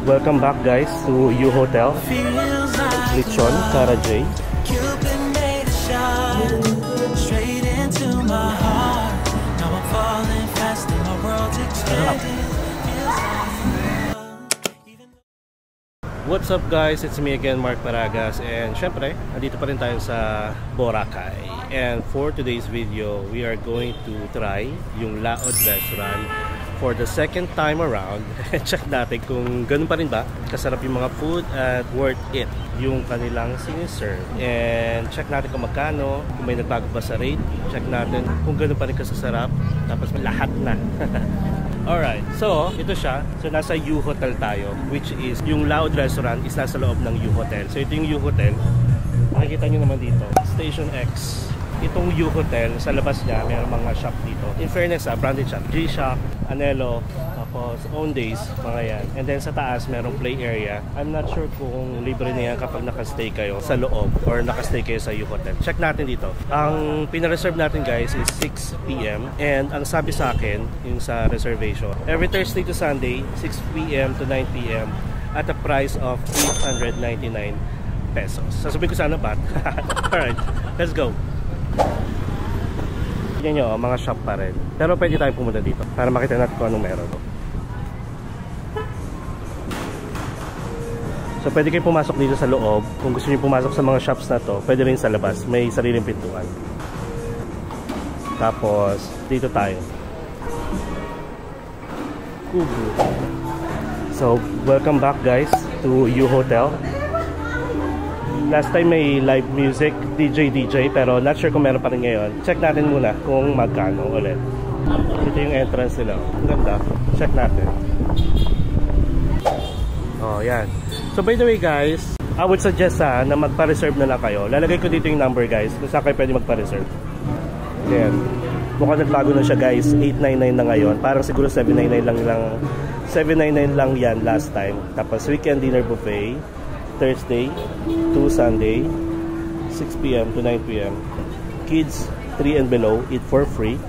welcome back guys to U Hotel. Lechon, Cara J. What's up guys, it's me again, Mark Paragas, and syempre, nandito pa rin tayo sa Boracay. And for today's video, we are going to try yung Laod Restaurant for the second time around. Check natin kung ganun pa rin ba kasarap yung mga food at worth it yung kanilang siniserve. And check natin kung magkano, kung may nagbago ba sa rate. Check natin kung ganun pa rin kasasarap. Tapos lahat na. Alright, so ito siya. So nasa U Hotel tayo, which is yung Laod Restaurant is nasa loob ng U Hotel. So ito yung U Hotel. Makikita nyo naman dito, Station X. Itong U Hotel, sa labas niya, mayroong mga shop dito. In fairness, branded shop. G-Shock, Anelo, tapos Owndays, mga yan. And then sa taas, mayroong play area. I'm not sure kung libre na yan kapag nakastay kayo sa loob or nakastay kayo sa U Hotel. Check natin dito. Ang pinareserve natin guys is 6 PM. And ang sabi sa akin, yung sa reservation, every Thursday to Sunday, 6 PM to 9 PM at a price of 899 pesos. Sasabihin ko sana ba? Alright, let's go. Yan nyo, mga shop pa rin. Pero pwede tayong pumunta dito para makita natin kung anong meron. So pwede kayo pumasok dito sa loob. Kung gusto niyo pumasok sa mga shops na to, pwede rin sa labas. May sariling pintuan. Tapos dito tayo. Kubo. So welcome back guys to U Hotel. Last time may live music, DJ, pero not sure kung meron pa rin ngayon. Check natin muna kung magkano ulit. Ito yung entrance nila. Ang ganda. Check natin. Oh, yan. So by the way guys, I would suggest na magpa-reserve na lang kayo. Lalagay ko dito yung number guys, kung saan kayo pwede magpa-reserve. Yan. Mukhang nagbago na siya guys, 899 na ngayon. Parang siguro 799 lang yan last time. Tapos weekend dinner buffet. Thursday to Sunday, 6 PM to 9 PM. Kids 3 and below eat for free.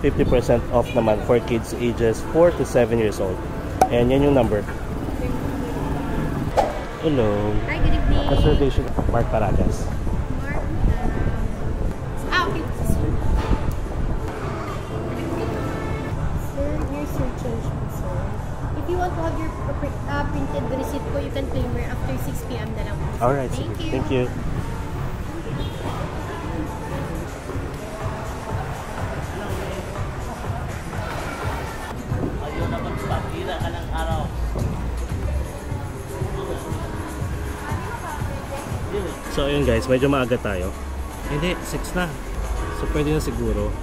50% off naman for kids ages 4 to 7 years old. And yan yung number. Hello. Hi, good evening. Reservation, Mark Paragas. Okay. Sir, here's your change, sir. If you want to have your printed receipt po, you can claim her after 6 PM na lang. Alright, thank you. So ayun guys, medyo maaga tayo. Hindi, 6 na. So pwede na siguro.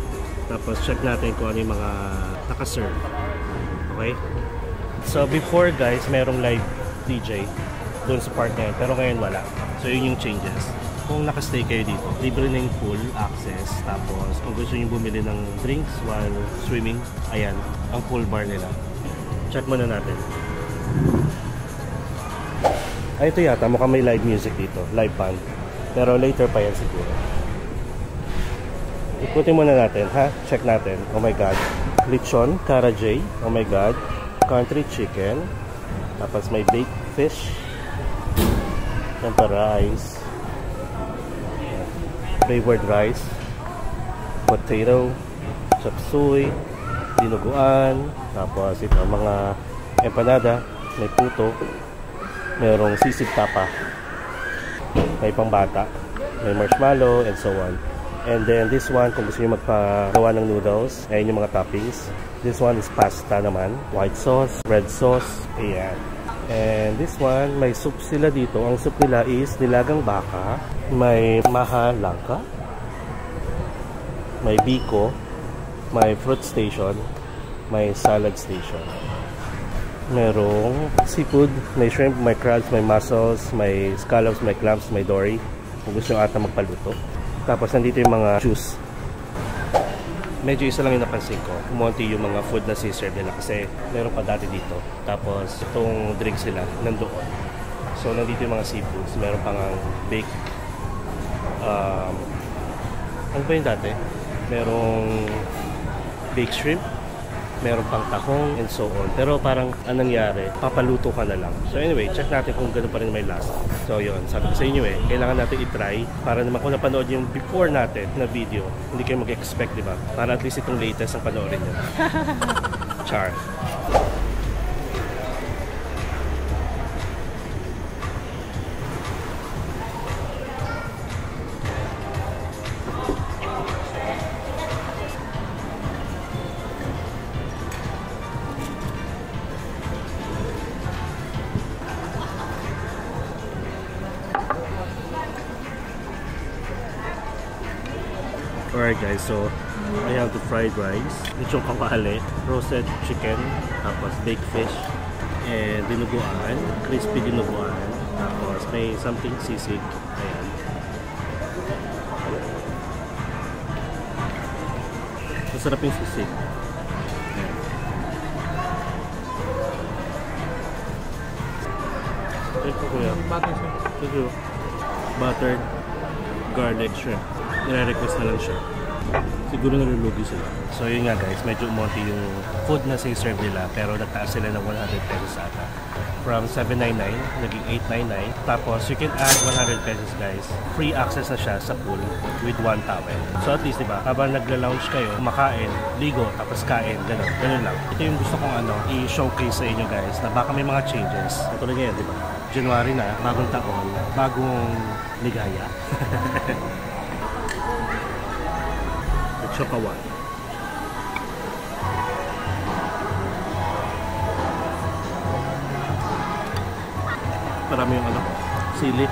Tapos check natin kung ano yung mga nakaserve. Okay? So before guys, merong live DJ doon sa park ngayon, pero ngayon wala. So yun yung changes. Kung nakastay kayo dito, libre na yung pool access. Tapos kung gusto nyo bumili ng drinks while swimming, ayan, ang pool bar nila. Check muna natin. Ay, ito yata, mukhang may live music dito, live band. Pero later pa yan siguro. Ikutin muna natin, ha? Check natin. Oh my god. Lechon, Cara J. Oh my god. Country chicken. Tapos may baked fish. Tempura rice. Flavored rice. Potato. Chop suey. Dinuguan. Tapos ito mga empanada. May puto. Merong sisig tapa. May pangbata. May marshmallow and so on. And then this one, kung gusto nyo magpagawa ng noodles, ayan yung mga toppings. This one is pasta naman. White sauce, red sauce, ayan. And this one, may soup sila dito. Ang soup nila is nilagang baka. May maha langka. May biko. May fruit station. May salad station. Merong seafood. May shrimp, may crabs, may mussels, may scallops, may clams, may dory. Kung gusto nyo ata magpaluto. Tapos nandito yung mga juice. Medyo isa lang yung napansin ko. Kumonti yung mga food na siserve nila kasi meron pa dati dito. Tapos itong drinks nila nandoon. So nandito yung mga seafoods. Meron pang baked ano ba yung dati? Merong baked shrimp. meron pang tahong and so on. Pero parang anong nangyari, papaluto ka na lang. So anyway, check natin kung gano'n pa rin may lasa. So yun, sabi ko sa inyo kailangan natin i-try para naman kung napanood yung before natin na video, hindi kayo mag-expect, di ba? Para at least itong latest ang panoorin nyo. Char. Alright guys, so I have the fried rice, lechong kawali, roasted chicken, tapos baked fish, and dinuguan, crispy dinuguan, tapos may something sisig, ayan. Masarap yung sisig. Ayan. Thank you kuya. Thank you. Buttered garlic shrimp. Nire-request na lang siya. Siguro nalulugi sila. So yun nga guys, medyo umonti yung food na sinaserve nila, pero nagtaas sila ng 100 pesos ata. From 799, naging 899. Tapos you can add 100 pesos guys. Free access na siya sa pool with one towel. So at least diba, habang nagla-lounge kayo, kumakain, ligo, tapos kain, ganun. Ganun lang. Ito yung gusto kong i-showcase sa inyo guys, na baka may mga changes. Katulad ngayon, diba? January na, bagong taon, bagong ligaya. Chokawan. Marami yung sili.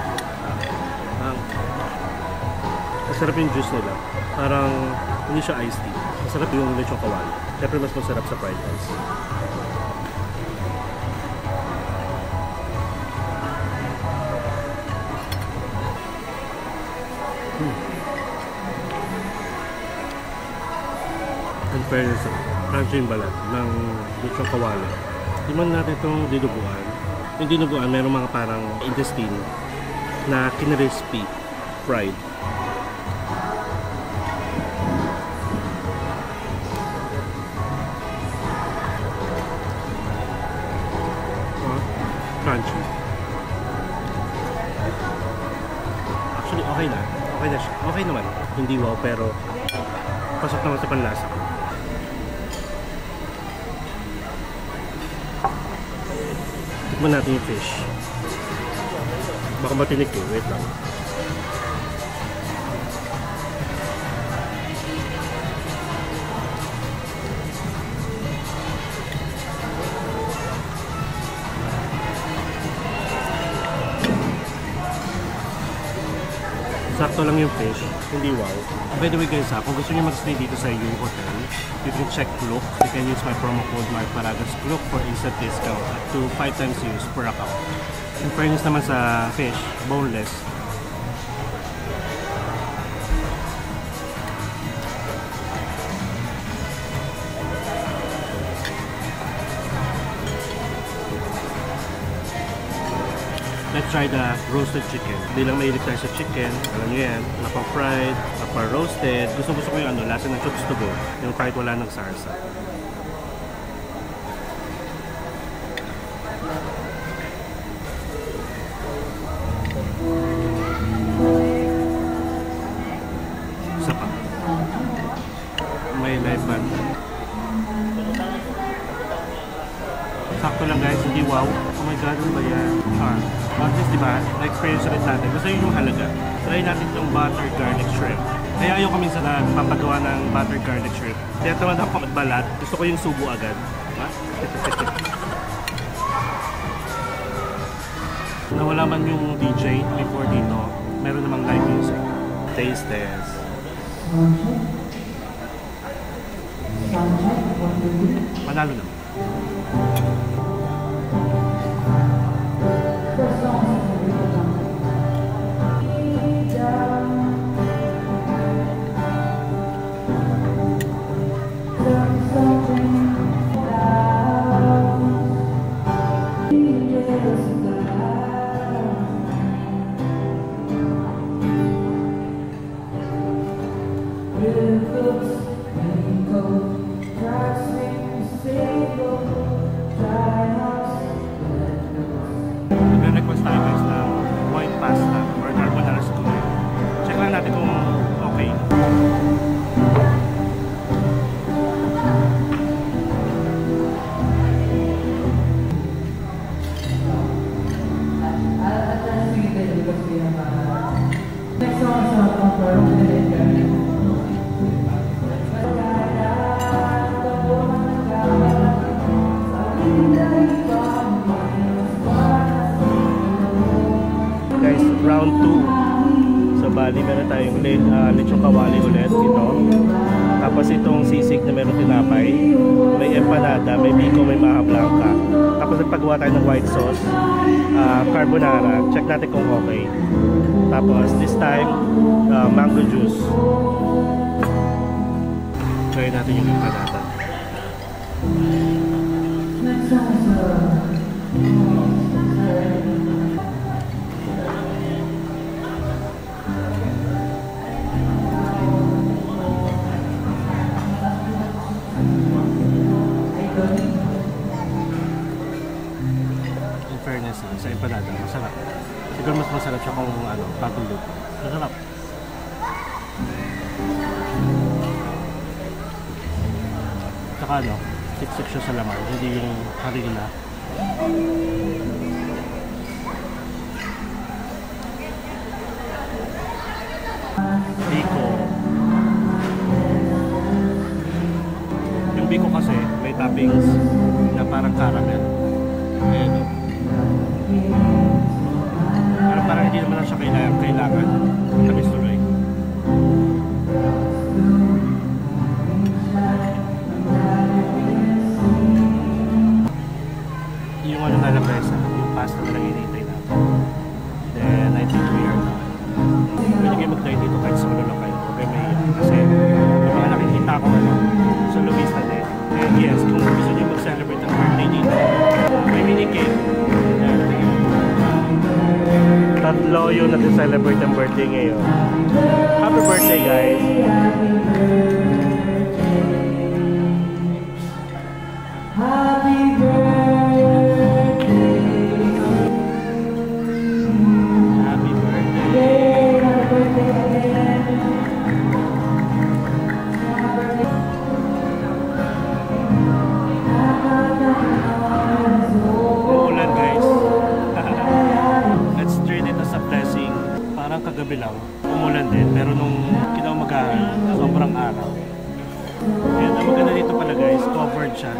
Masarap yung juice nila. Parang hindi siya iced tea. Masarap yung lechong kawali. Siyempre mas masarap sa fried rice. In fairness, crunchy yung balat ng lechong kawali. Timan natin itong dinuguan. Yung dinuguan, mayroong mga parang intestine na kinrispy, fried. Crunchy. Actually, okay na. Okay na siya. Okay naman. Hindi wow, pero pasok naman sa panlasa. Tikman natin yung fish. Baka matinik eh. Wait lang. Sakto lang yung fish, hindi wow. By the way guys kung gusto niyo mag-stay dito sa yung hotel, you can check Klook. You can use my promo code MarkParagas Klook for instant discount up to 5 times use per account. In fairness naman sa fish, boneless. Let's try the roasted chicken. Hindi lang mahilig tayo sa chicken. Alam niyo yan. Napa-fried, napa-roasted. Gusto ko yung lasa ng chokes to go. Yung kahit wala ng sarsa. Isa pa. May live band. Sakto lang guys, hindi wow. Oh my god, ano ba yan? At least diba, na-experience ulit natin. Basta yun yung halaga. Try natin itong buttered garlic shrimp. Kaya ayaw kami sa nagpapagawa ng buttered garlic shrimp. Kaya naman ako magbalat. Gusto ko yung subo agad. Diba? Nawala man yung DJ before dito. Meron namang live music. Taste test. Panalo naman. mag-request tayo guys ng white pasta or carbonara siguro. Check lang natin kung okay. Guys, round 2. So bali meron tayong lechong kawali ulit ito. Tapos itong sisig na meron tinapay, may empanada, may biko, may maha blanca. Tapos nagpagawa tayo ng white sauce, carbonara. Check natin kung okay. Tapos this time, mango juice. Try natin yung empanada. In fairness, sa empanada, masarap. Siguro mas masarap siya kung bagong luto. Masarap. Tsaka siksik siya sa laman, hindi yung harina. Biko. Yung biko kasi may toppings na parang caramel. Ayan o. Pero parang hindi naman lang siya kailangan. Tamis tuloy. Yung na lang guys, yung pasta na lang hinihintay natin. Then I think we are done. Pwede kayo mag-try dito kahit sa ulo lang kayo. Okay, may kasi yung mga nakikita ko sa Luis na din. And yes, kung gusto nyo mag-celebrate ang birthday dito, may mini cake. Tatlo yung nag-celebrate ang birthday ngayon. Happy birthday guys! Happy birthday! Happy birthday! Umulan guys. Let's treat it as a blessing. Parang kagabi lang, umulan din. Pero nung kinaumagaan, sobrang araw. And ang maganda dito pala guys, covered siya.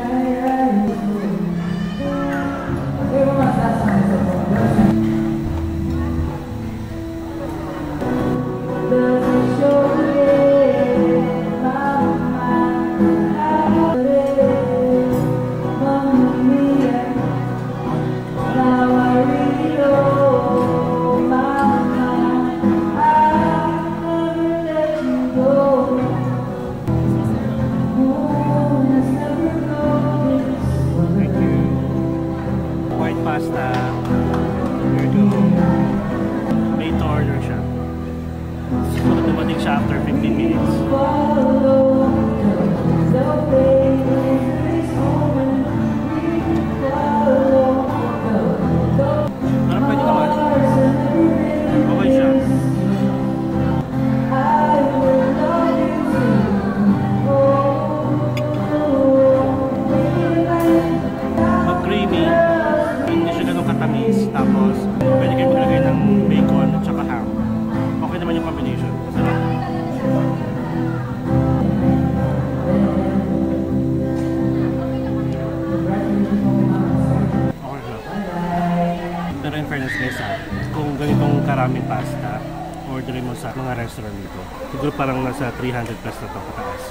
Pasta. Here you go. Made to order siya. Siguro dumating siya after 15 minutes. Parang pwede naman. Okay siya. Mag-creamy. Katamis, tapos pwede kayo maglagay ng bacon at saka ham. Okay naman yung combination. Masarap. Okay lang. Pero in fairness guys, kung ganitong karaming pasta, orderin mo sa mga restaurant dito, siguro parang nasa 300 plus na ito pataas.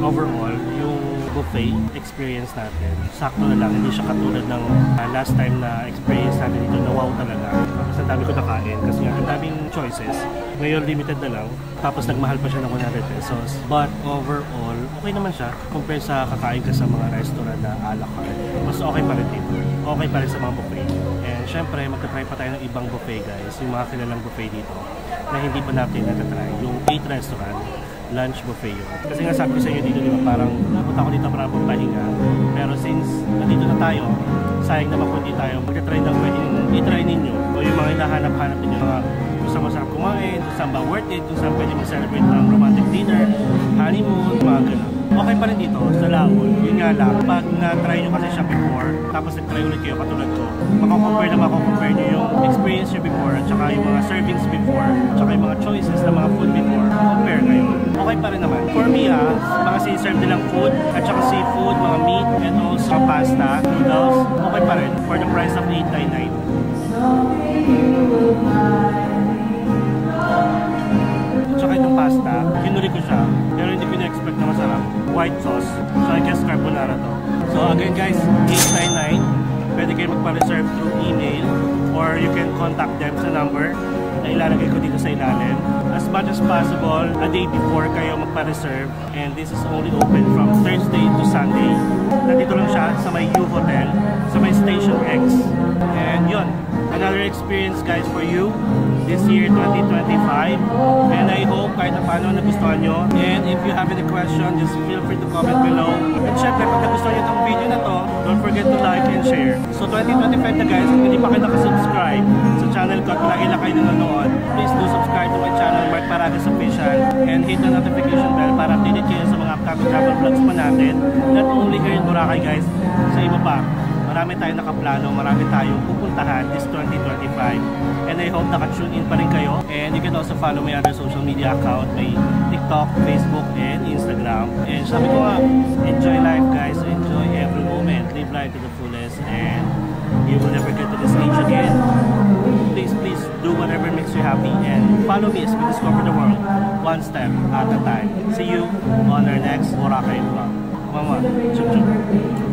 Overall, yung buffet experience natin, sakto na lang, hindi siya katulad ng last time na experience natin dito na wow talaga. Tapos ang dami ko nakain kasi ang daming choices. Ngayon limited na lang, tapos nagmahal pa siya ng 100 pesos. But overall, okay naman siya compare sa kakain ka sa mga restaurant na a la carte. Mas okay pa rin dito. Okay pa rin sa mga buffet. And syempre, magta-try pa tayo ng ibang buffet guys, yung mga kilalang buffet dito na hindi pa natin natatry. Yung 8 restaurant, lunch buffet yun. Kasi nga sabi ko sa inyo dito, di ba, parang napunta ko dito para pahinga. Pero since nandito na tayo, sayang naman kung hindi tayo magta-try ng pwede i-try ninyo o hinahanap-hanap ninyo mga kung saan masarap kumain, kung saan ba worth it, kung saan pwede mag-celebrate ng romantic dinner, honeymoon, mga ganun. Okay pa rin dito sa Laon. Yun nga lang, pag na-try nyo kasi siya before, tapos nag-try ulit kayo katulad ko, makakompare nyo yung experience nyo before, at saka yung mga servings before, at saka yung mga choices na mga food before, compare ngayon. Okay pa rin naman. For me mga siniserve nilang food, at saka seafood, mga meat, and also pasta, noodles, okay pa rin for the price of 899. Tsaka itong pasta, kinuli ko siya, pero hindi ko na-expect na masarap. White sauce, so I guess carbonara to. So again guys, 899, pwede kayo magpa-reserve through email, or you can contact them sa number na ilalagay ko dito sa ilalim. As much as possible, a day before kayo magpa-reserve, and this is only open from Thursday to Sunday. Nandito lang siya sa may U Hotel, sa may Station X. And yun, another experience guys for you this year 2025, and I hope kahit na paano nagustuhan nyo. And if you have any question, just feel free to comment below. And syempre pag nagustuhan nyo itong video na to, don't forget to like and share. So 2025 na guys, kung hindi pa kayo nakasubscribe sa channel ko at lagi lang kayo nanonood, please do subscribe to my channel, Mark Paragas Official, and hit the notification bell para updated kayo sa mga upcoming travel vlogs pa natin. Not only here in Boracay guys, sa iba pa. Marami tayong nakaplano, marami tayong pupuntahan this 2025. And I hope naka-tune in pa rin kayo. And you can also follow my other social media account, my TikTok, Facebook, and Instagram. And sabi ko nga, enjoy life guys, enjoy every moment, live life to the fullest, and you will never get to this age again. Please do whatever makes you happy, and follow me as we discover the world, one step at a time. See you on our next Boracay vlog. Mama, chup chup.